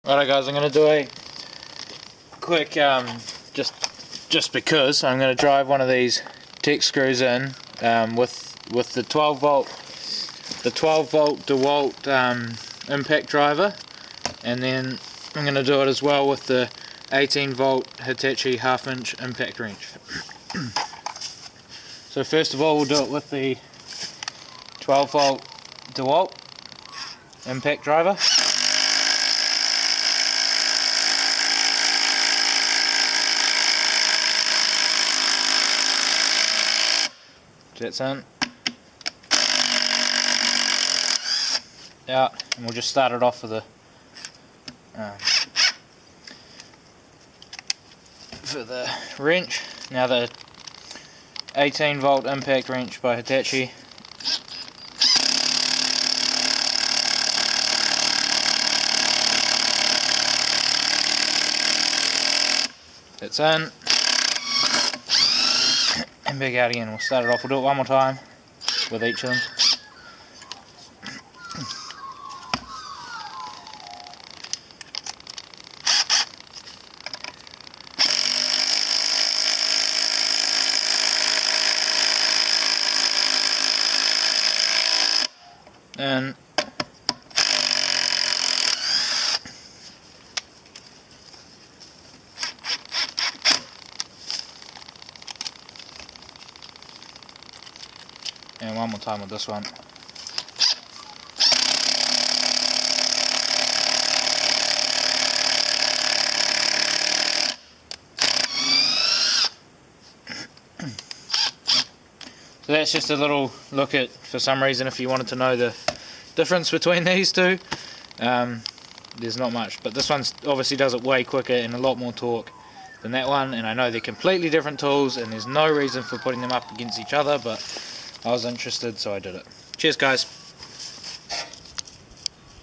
Righto guys, I'm going to do a quick, just because, I'm going to drive one of these tech screws in with the 12 volt DeWalt impact driver, and then I'm going to do it as well with the 18 volt Hitachi half-inch impact wrench. So first of all we'll do it with the 12 volt DeWalt impact driver. That's in. Out, and we'll just start it off with the wrench. Now the 18 volt impact wrench by Hitachi. It's in. And back out again. We'll start it off. We'll do it one more time with each of them. And one more time with this one. So that's just a little look at, for some reason, if you wanted to know the difference between these two. There's not much, but this one obviously does it way quicker and a lot more torque than that one, and I know they're completely different tools and there's no reason for putting them up against each other, but I was interested, so I did it. Cheers guys.